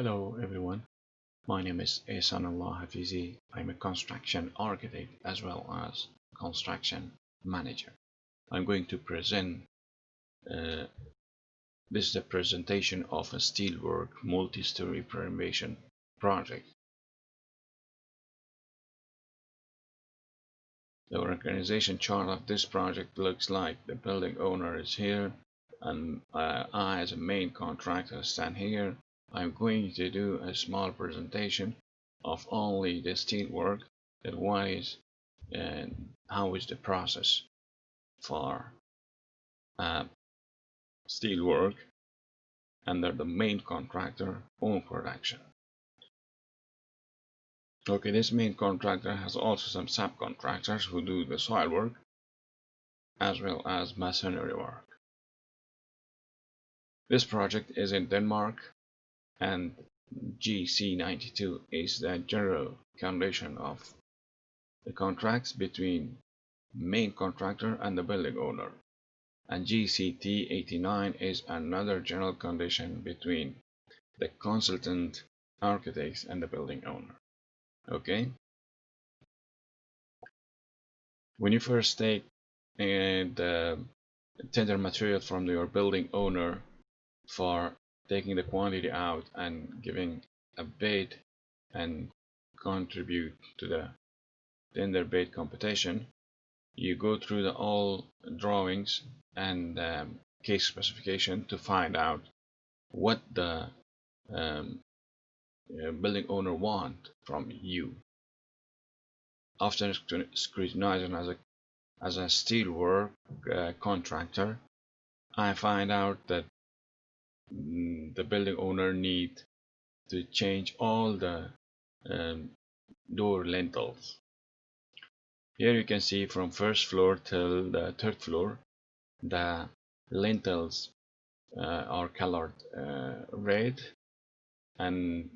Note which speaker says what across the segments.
Speaker 1: Hello everyone, my name is Ehsanullah Hafizi. I'm a construction architect as well as construction manager. I'm going to present, uh, this is a presentation of a steelwork multi-story renovation project. The organization chart of this project looks like the building owner is here and I as a main contractor stand here. I'm going to do a small presentation of only the steelwork, that what is and how is the process for steelwork under the main contractor own production. Okay, this main contractor has also some subcontractors who do the soil work as well as masonry work. This project is in Denmark and GC92 is the general condition of the contracts between main contractor and the building owner, and GCT89 is another general condition between the consultant architects and the building owner. Okay, when you first take the tender material from your building owner for taking the quantity out and giving a bid and contribute to the tender bid competition, you go through all drawings and case specification to find out what the building owner want from you. After scrutinizing as a steelwork contractor, I find out that the building owner need to change all the door lintels. Here you can see from first floor till the third floor, the lintels are colored red, and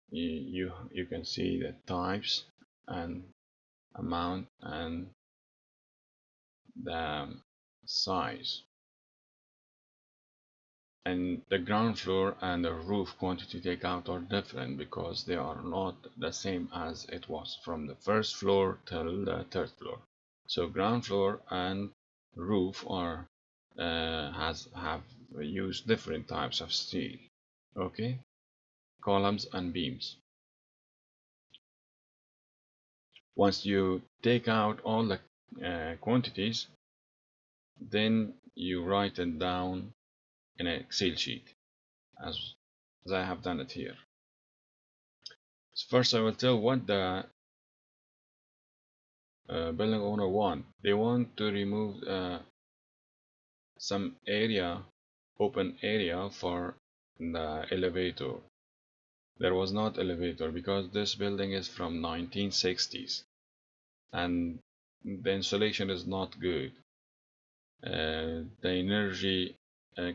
Speaker 1: you can see the types and amount and the size. And the ground floor and the roof quantity takeout are different because they are not the same as it was from the first floor till the third floor. So ground floor and roof are have used different types of steel. Okay, columns and beams. Once you take out all the quantities, then you write it down in an Excel sheet as I have done it here. So first I will tell what the building owner want. They want to remove some area, open area for the elevator. There was not elevator because this building is from 1960s and the insulation is not good. The energy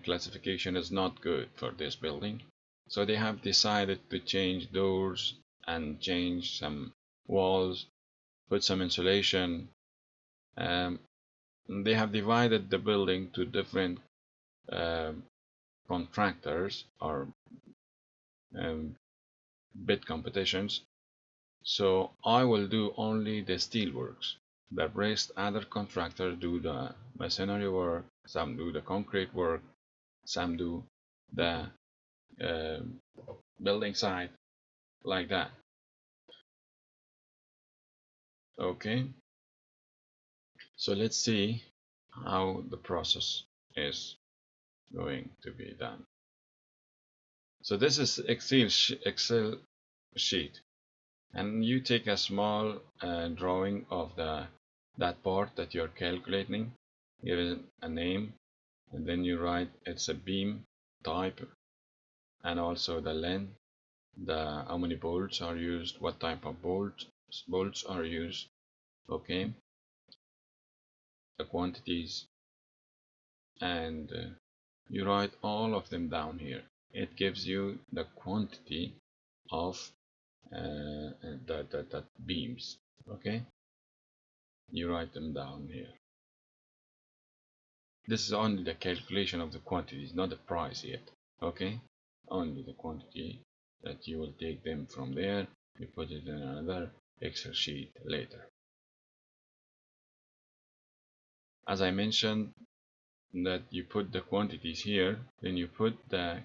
Speaker 1: classification is not good for this building, so they have decided to change doors and change some walls, put some insulation. They have divided the building to different contractors or bid competitions. So I will do only the steelworks. The rest other contractors do the masonry work, some do the concrete work, some do the uh, building site, like that. Okay, so let's see how the process is going to be done. So this is Excel sheet, and you take a small drawing of that part that you're calculating, give it a name, and then you write it's a beam type and also the length, how many bolts are used, what type of bolts are used. Okay, the quantities, and you write all of them down here. It gives you the quantity of the beams. Okay, you write them down here. This is only the calculation of the quantities, not the price yet. Okay, only the quantity that you will take them from there, you put it in another Excel sheet later. As I mentioned, that you put the quantities here, then you put the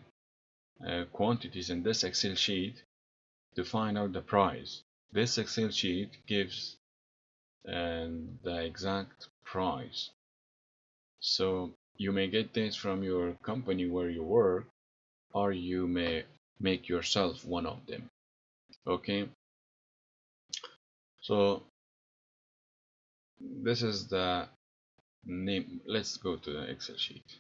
Speaker 1: quantities in this Excel sheet to find out the price. This Excel sheet gives the exact price. So you may get this from your company where you work, or you may make yourself one of them. Okay, so this is the name. Let's go to the Excel sheet.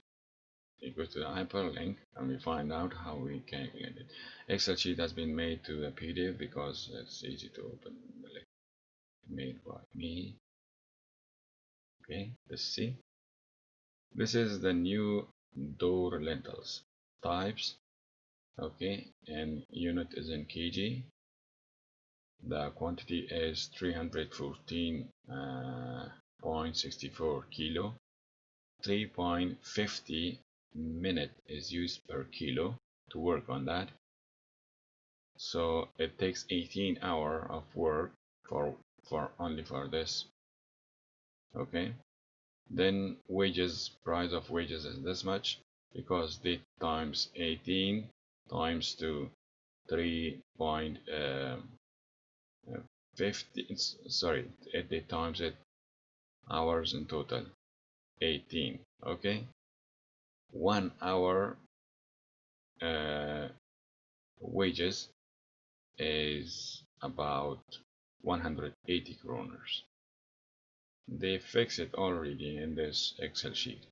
Speaker 1: We go to the hyperlink and we find out how we calculate it. Excel sheet has been made to the PDF because it's easy to open. Made by me. Okay, let's see. This is the new door lintels types. Okay, and unit is in kg. The quantity is 314.64 kilo. 3.50 minute is used per kilo to work on that. So it takes 18 hours of work for only for this. Okay. Then wages, price of wages is this much because they times 18 times to 3.50, sorry, they times it hours in total 18. Okay, 1 hour wages is about 180 kroners. They fix it already in this Excel sheet.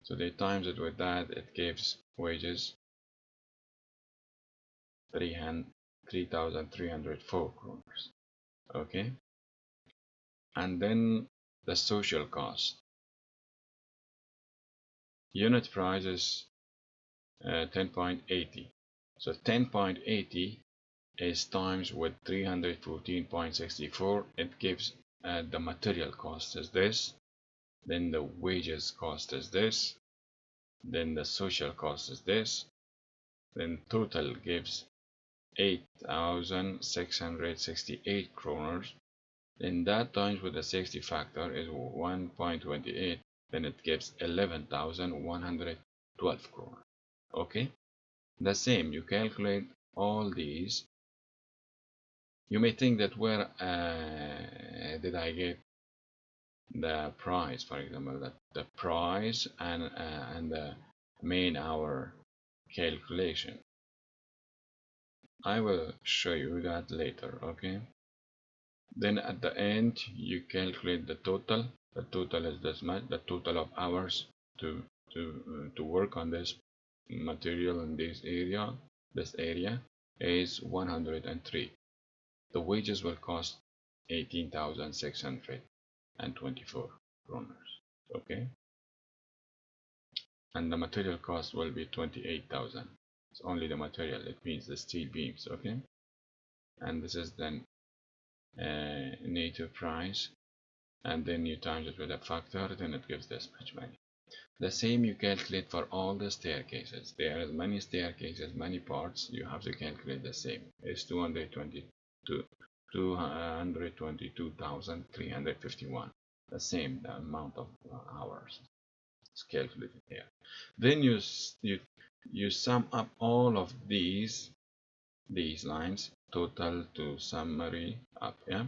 Speaker 1: So they times it with that, it gives wages 3,304 kroners. Okay, and then the social cost. Unit price is 10.80. So 10.80 is times with 314.64. It gives the material cost is this, then the wages cost is this, then the social cost is this, then total gives 8,668 kroners. Then that times with the safety factor is 1.28, then it gives 11,112 kroners. Okay, the same, you calculate all these. You may think that where did I get the price, for example, that the price and the main hour calculation. I will show you that later. Okay, then at the end you calculate the total. The total is this much, the total of hours to work on this material in this area is 103. The wages will cost 18,624 kroners. Okay, and the material cost will be 28,000. It's only the material, it means the steel beams. Okay, and this is then native price, and then you times it with a factor, then it gives this much money. The same you calculate for all the staircases. There is many staircases, many parts. You have to calculate the same. It's 222,351. The same amount of hours. It's calculated here. Then you sum up all of these lines, total to summary up. Yeah.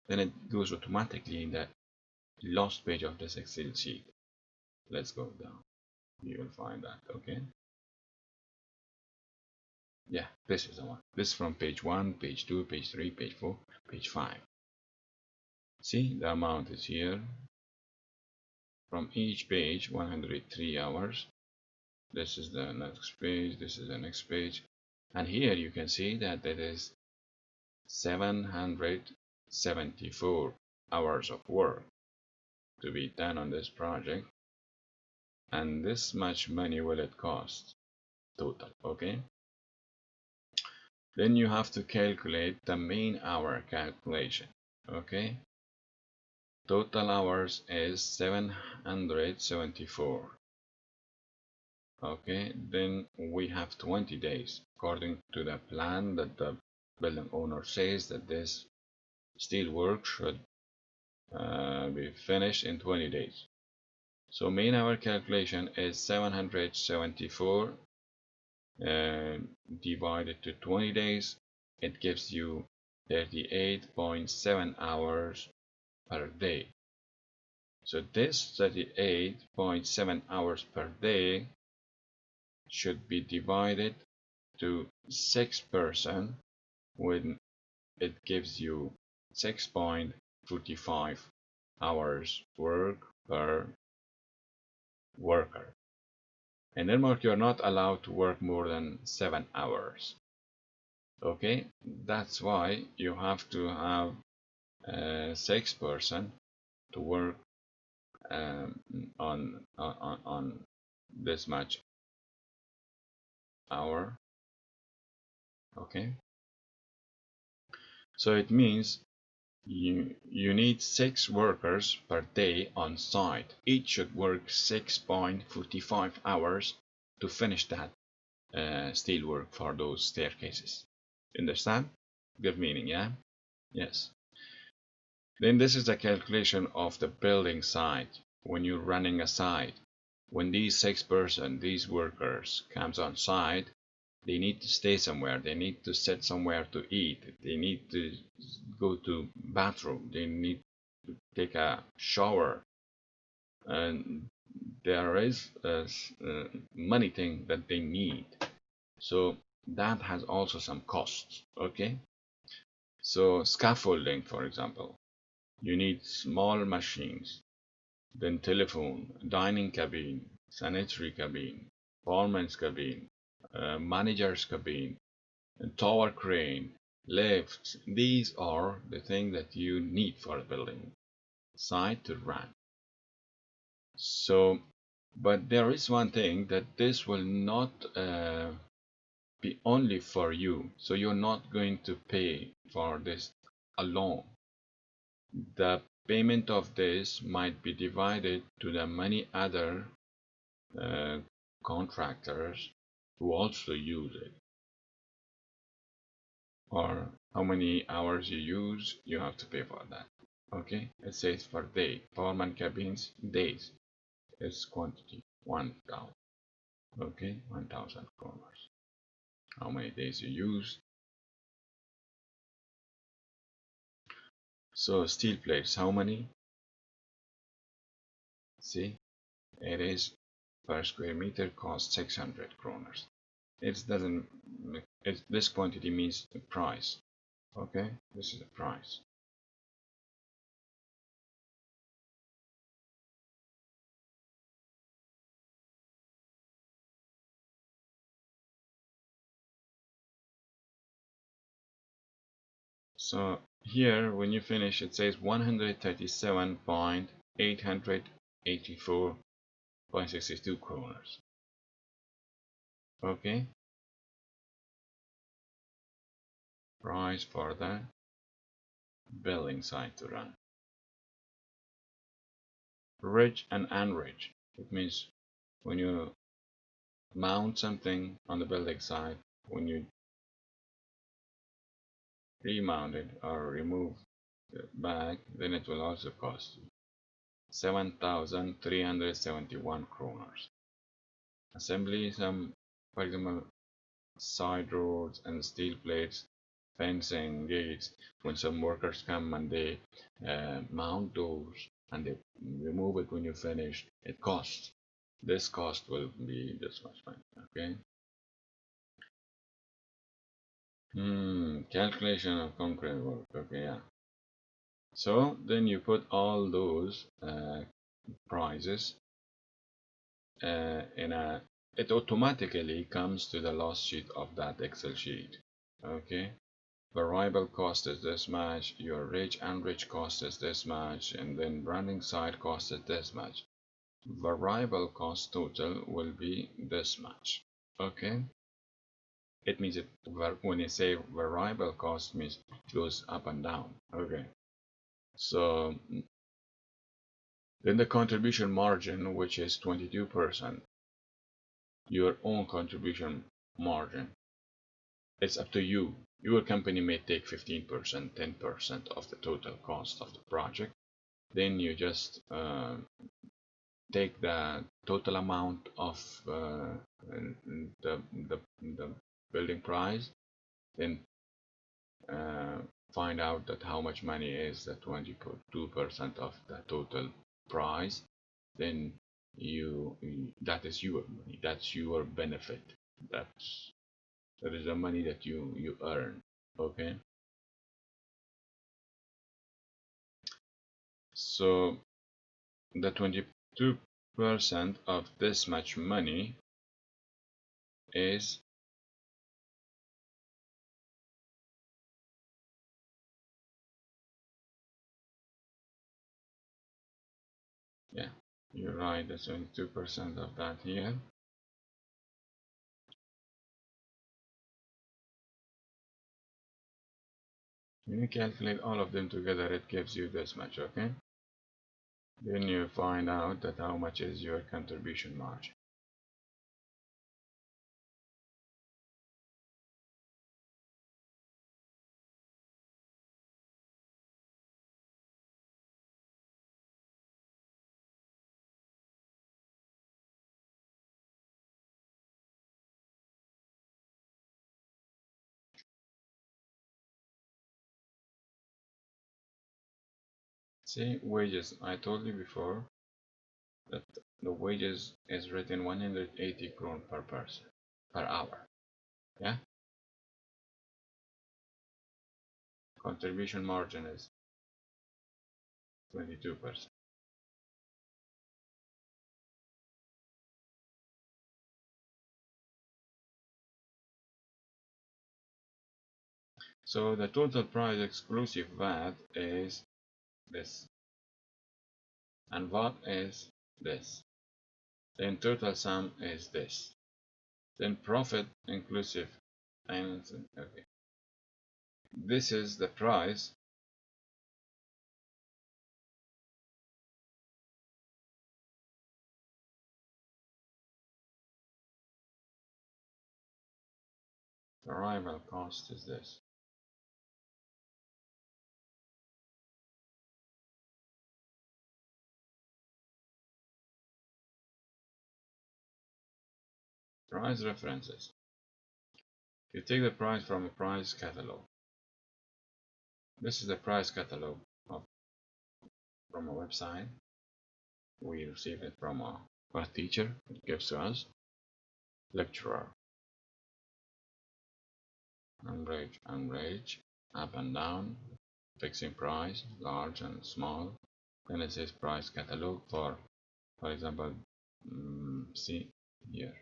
Speaker 1: Then it goes automatically in the last page of this Excel sheet. Let's go down. You will find that. Okay. Yeah, this is the one. This is from page 1, page 2, page 3, page 4, page 5. See, the amount is here. From each page, 103 hours. This is the next page. This is the next page. And here you can see that it is 774 hours of work to be done on this project. And this much money will it cost total. Okay. Then you have to calculate the main hour calculation. Okay, total hours is 774. Okay, then we have 20 days according to the plan that the building owner says that this steel work should be finished in 20 days. So main hour calculation is 774 divided to 20 days. It gives you 38.7 hours per day. So this 38.7 hours per day should be divided to 6% when it gives you 6.45 hours work per worker. In Denmark, you're not allowed to work more than 7 hours. Okay, that's why you have to have 6% to work um, on this much hour. Okay, so it means you need 6 workers per day on site. Each should work 6.45 hours to finish that steel work for those staircases. Understand? Good meaning, yeah? Yes. Then this is the calculation of the building site when you're running a site. When these 6 person, these workers comes on site, they need to stay somewhere, they need to sit somewhere to eat, they need to go to bathroom, they need to take a shower, and there is many things that they need. So that has also some costs. Okay, so scaffolding, for example, you need small machines, then telephone, dining cabin, sanitary cabin, foreman's cabin, manager's cabin, tower crane, lifts. These are the things that you need for a building site to run. So, but there is one thing that this will not be only for you. So you're not going to pay for this alone. The payment of this might be divided to the many other uh, contractors who also use it. Or how many hours you use, you have to pay for that. Okay, it says for day. Foreman cabins, days is quantity 1,000. Okay, 1,000 kroners. How many days you use. So steel plates, how many? See, it is per square meter costs 600 kroners. It doesn't. This quantity means the price. Okay, this is the price. So here, when you finish, it says 137.884.62 kroners. Okay, price for the building site to run. Ridge and unridge. It means when you mount something on the building site, when you remount it or remove the back, then it will also cost you 7,371 kroners. Assembly some, for example, side roads and steel plates, fencing, gates. When some workers come and they mount those and they remove it when you finish, it costs. This cost will be this much money. Okay. Calculation of concrete work. Okay, yeah. So then you put all those prices in a. It automatically comes to the last sheet of that Excel sheet. Okay. Variable cost is this much, your rich and rich cost is this much, and then running side cost is this much. Variable cost total will be this much. Okay, it means it when you say variable cost means it goes up and down. Okay, so then the contribution margin, which is 22%, your own contribution margin. It's up to you. Your company may take 15%, 10% of the total cost of the project. Then you just take the total amount of the building price, then uh, find out that how much money is the 22% of the total price. Then that is your money, that's your benefit, that is the money that you earn. Okay, so the 22% of this much money is, yeah, you write the 22% of that here. When you calculate all of them together, it gives you this much. Okay, then you find out that how much is your contribution margin. See, wages, I told you before that the wages is written 180 kron per person per hour. Yeah, contribution margin is 22%. So the total price exclusive VAT is this, and VAT is this. Then total sum is this. Then profit inclusive finance. Okay, this is the price. Variable cost is this. Price references. You take the price from a price catalog. This is the price catalog of, from a website. We receive it from our teacher. It gives to us. Lecturer. Average, up and down, fixing price, large and small. Then it says price catalog for example, see here.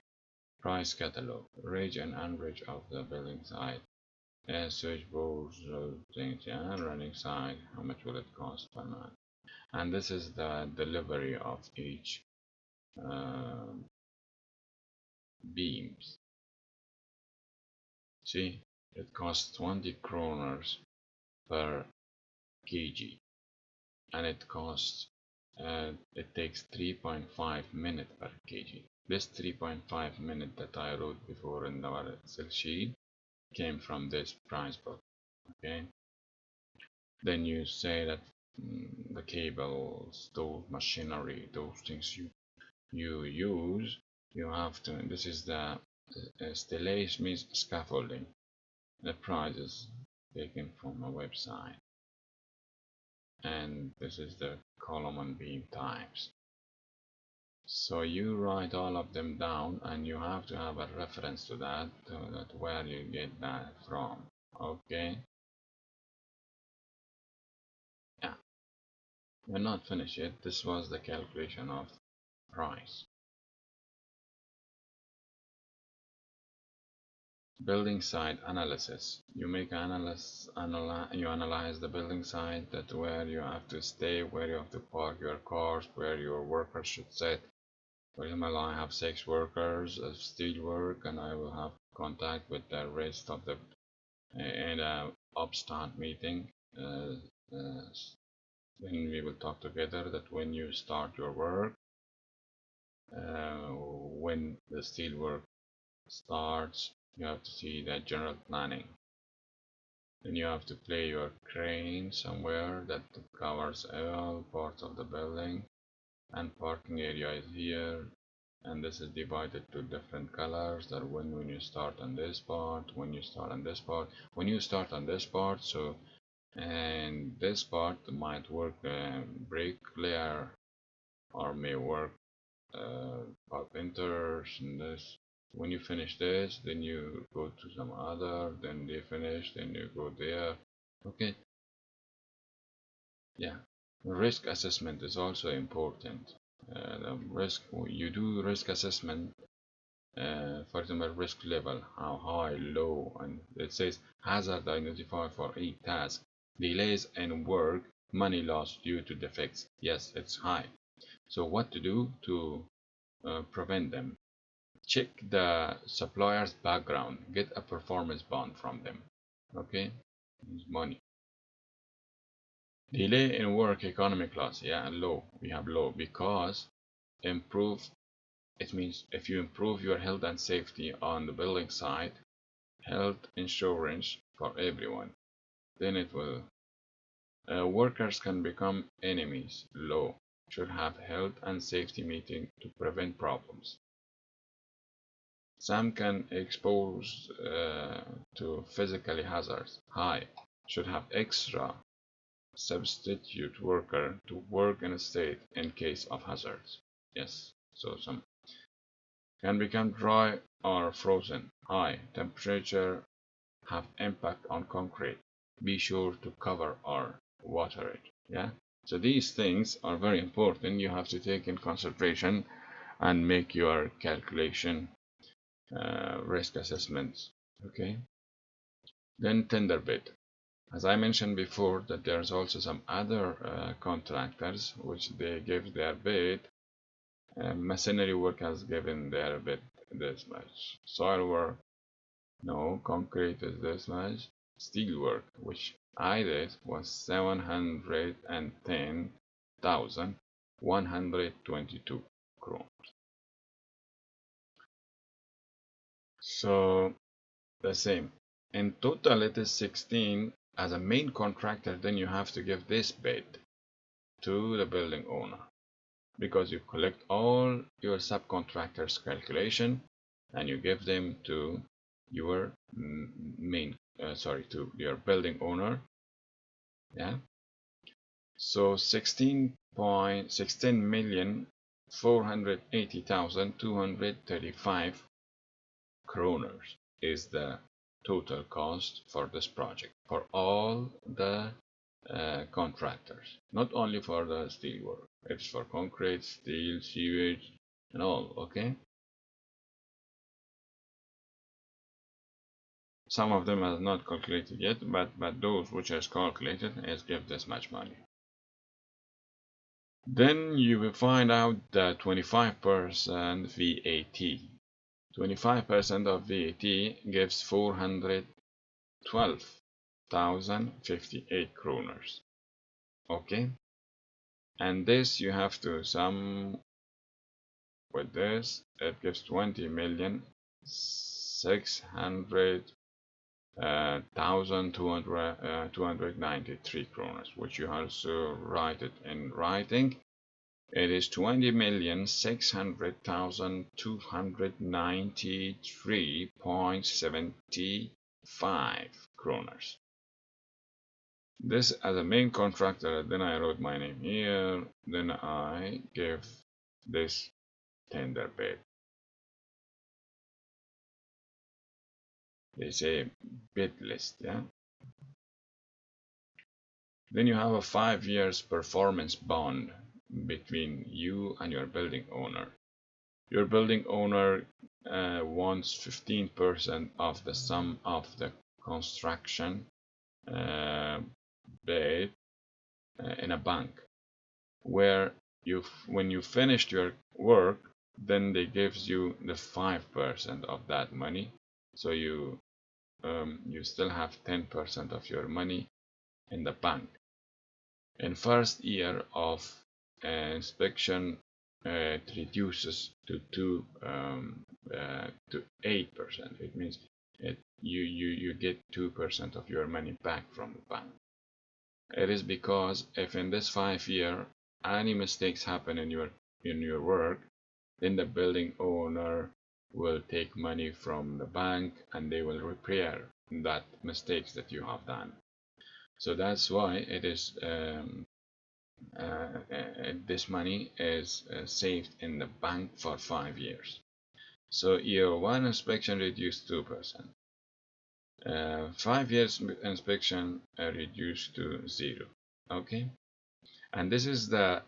Speaker 1: Price catalog, range and average of the building site. And search boards, things, yeah, running site, how much will it cost per month? And this is the delivery of each uh, beams. See, it costs 20 kroners per kg, and it takes 3.5 minutes per kg. This 3.5 minutes that I wrote before in our Excel sheet came from this price book. Okay, then you say that the cables, those machinery, those things you use, you have to. This is the stellage means scaffolding. The price is taken from a website, and this is the column and beam times. So you write all of them down, and you have to have a reference to that where you get that from. Okay, yeah, we're not finished yet. This was the calculation of price. Building site analysis. You make you analyze the building site, that where you have to stay, where you have to park your cars, where your workers should sit. For example, I have 6 workers of steel work, and I will have contact with the rest of the in a upstart meeting. Then we will talk together that when you start your work, when the steel work starts, you have to see that general planning. Then you have to play your crane somewhere that covers all parts of the building, and parking area is here, and this is divided to different colors, that when you start on this part, when you start on this part, when you start on this part, so and this part might work bricklayer or may work carpenters, and this when you finish this, then you go to some other, then they finish, then you go there. Okay, yeah. Risk assessment is also important. The risk, you do risk assessment, for example, risk level, how high, low, and it says hazard identified for each task, delays in work, money lost due to defects. Yes, it's high. So what to do to prevent them? Check the supplier's background, get a performance bond from them. Okay, it's money. Delay in work, economic loss. Yeah, low. We have low because improve. It means if you improve your health and safety on the building site, health insurance for everyone, then it will. Workers can become enemies. Low. Should have health and safety meeting to prevent problems. Some can expose to physical hazards. High. Should have extra substitute worker to work in a state in case of hazards. Yes. So some can become dry or frozen. High temperature have impact on concrete. Be sure to cover or water it. Yeah. So these things are very important. You have to take in consideration and make your calculation risk assessments. Okay. Then tender bid. As I mentioned before, that there's also some other contractors which they give their bid. Masonry work has given their bid this much. Soil work, no. Concrete is this much. Steel work, which I did, was 710,122 kronor. So the same. In total, it is 16 as a main contractor. Then you have to give this bid to the building owner, because you collect all your subcontractors' calculation and you give them to your to your building owner. Yeah. So 16,480,235 kroners is the total cost for this project for all the contractors, not only for the steel work. It's for concrete, steel, sewage, and all. Okay. Some of them are not calculated yet, but those which is calculated is give this much money. Then you will find out the 25% VAT. 25% of VAT gives 412,058 kroners. Okay, and this you have to sum with this. It gives 20,600,293 kroners, which you also write it in writing. It is 20,600,293.75 kroners. This as a main contractor. Then I wrote my name here. Then I give this tender bid. They say bid list. Yeah. Then you have a 5 years performance bond between you and your building owner. Your building owner wants 15% of the sum of the construction bid in a bank, where when you finished your work, then they gives you the 5% of that money. So you still have 10% of your money in the bank. In first year of inspection it reduces to 8%. It means you get 2% of your money back from the bank. It is because if in this 5 year any mistakes happen in your work, then the building owner will take money from the bank and they will repair that mistakes that you have done. So that's why it is this money is saved in the bank for 5 years. So year one inspection reduced 2%. 5 years inspection reduced to 0. Okay, and this is the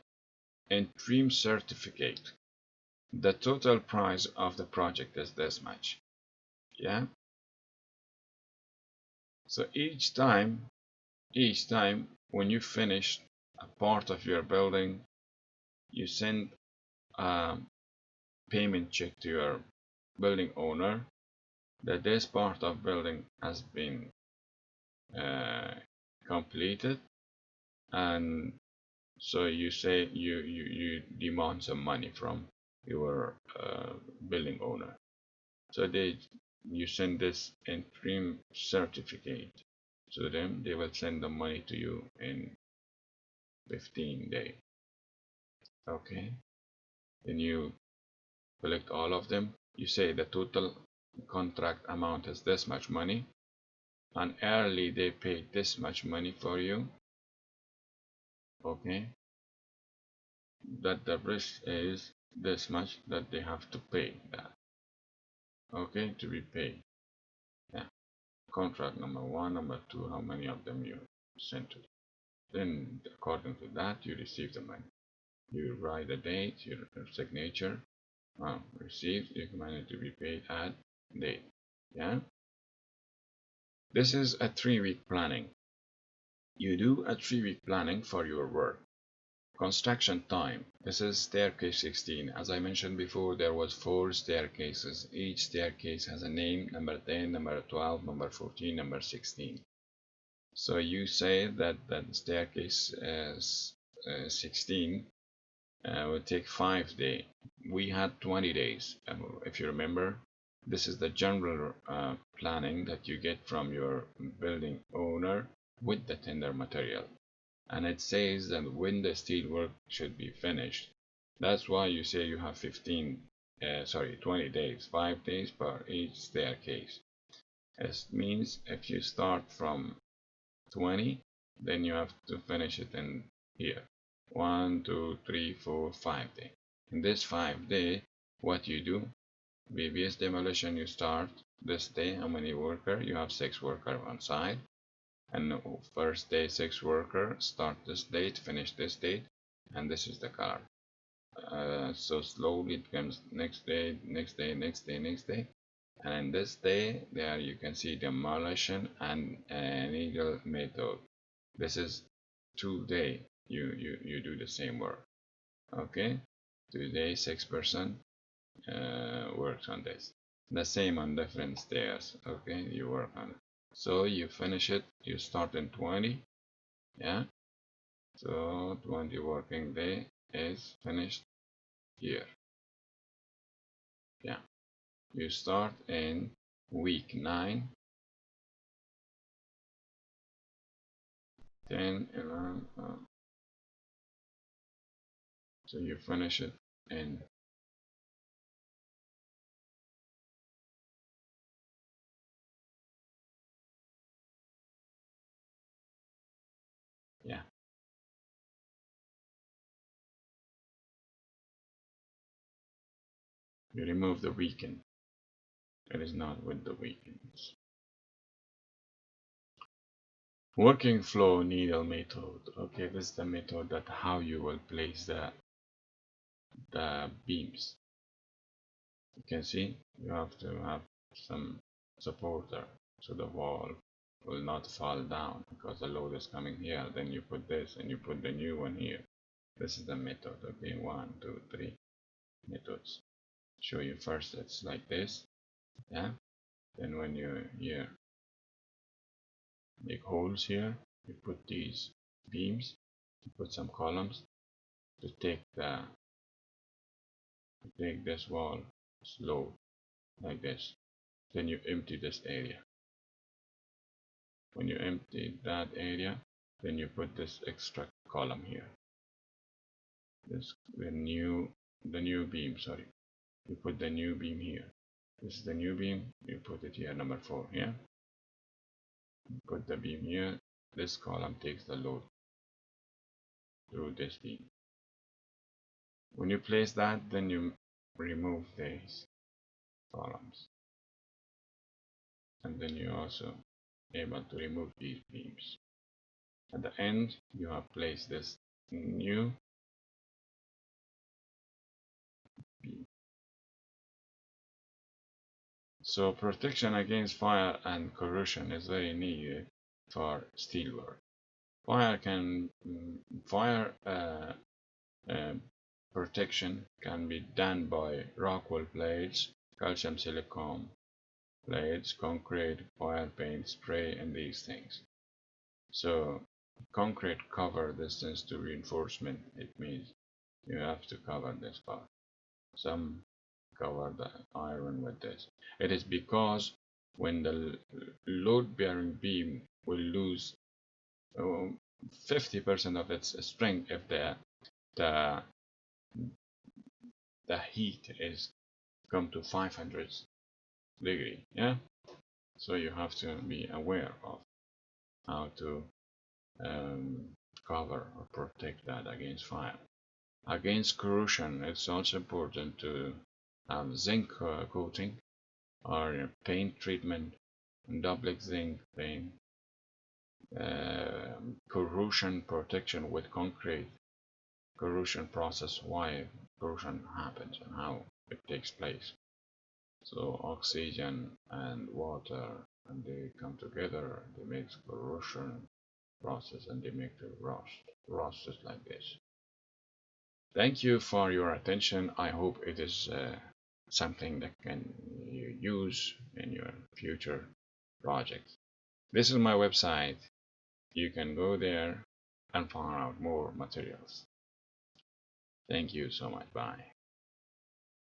Speaker 1: interim certificate. The total price of the project is this much. Yeah. So each time when you finish a part of your building, you send a payment check to your building owner that this part of building has been uh, completed, and so you say you demand some money from your building owner. So you send this interim certificate to them. They will send the money to you in 15 days. Okay, then you collect all of them. You say the total contract amount is this much money, and early they pay this much money for you. Okay, that the risk is this much that they have to pay that. Okay, to be paid. Yeah, contract number one, number two, how many of them you sent to. Then according to that you receive the money. You write the date, your signature, received, your money to be paid at date. Yeah, this is a 3-week planning. You do a 3-week planning for your work. Construction time. This is staircase 16. As I mentioned before, there was 4 staircases. Each staircase has a name, number 10, number 12, number 14, number 16. So you say that the staircase 16 will take 5 days. We had 20 days. If you remember, this is the general planning that you get from your building owner with the tender material. And it says that when the steel work should be finished. That's why you say you have 20 days, 5 days per each staircase. It means if you start from 20, then you have to finish it in here. 1, 2, 3, 4, 5 days. In this 5 day, what you do, BBS demolition, you start this day. How many worker? You have 6 worker on site. And first day 6 worker, start this date, finish this date, and this is the color. So slowly it comes next day, next day, next day, next day, and this day there you can see demolition and needle method. This is 2 day you do the same work. Okay, 2 days 6% works on this. The same on different stairs. Okay, you work on it. So you finish it, you start in 20. Yeah, so 20 working day is finished here. Yeah, you start in week 9, 10, 11, so you finish it in, yeah, you remove the weekend. It is not with the weekends. Working flow needle method. Okay, this is the method that how you will place the beams. You can see you have to have some supporter so the wall will not fall down because the load is coming here. Then you put this and you put the new one here. This is the method. Okay, 1, 2, 3 methods. Show you first. It's like this. Yeah. Then when you here make holes here, you put these beams. You put some columns to take the take this wall slow like this. Then you empty this area. When you empty that area, then you put this extra column here. This the new beam, sorry. You put the new beam here. This is the new beam, you put it here, number 4 here. Put the beam here. This column takes the load through this beam. When you place that, then you remove these columns. And then you also able to remove these beams. At the end, you have placed this new beam. So protection against fire and corrosion is very needed for steelwork. Fire protection can be done by Rockwell plates, calcium silicone plates, concrete, fire paint, spray, and these things. So concrete cover distance to reinforcement, it means you have to cover this part. Some cover the iron with this. It is because when the load-bearing beam will lose 50% of its strength if the the heat is come to 500 degree, yeah. So you have to be aware of how to cover or protect that against fire. Against corrosion, it's also important to have zinc coating or paint treatment, double zinc paint, corrosion protection with concrete, corrosion process, why corrosion happens and how it takes place. So oxygen and water, and they come together, they make corrosion process, and they make the rust just like this. Thank you for your attention. I hope it is something that can you use in your future projects. This is my website. You can go there and find out more materials. Thank you so much. Bye.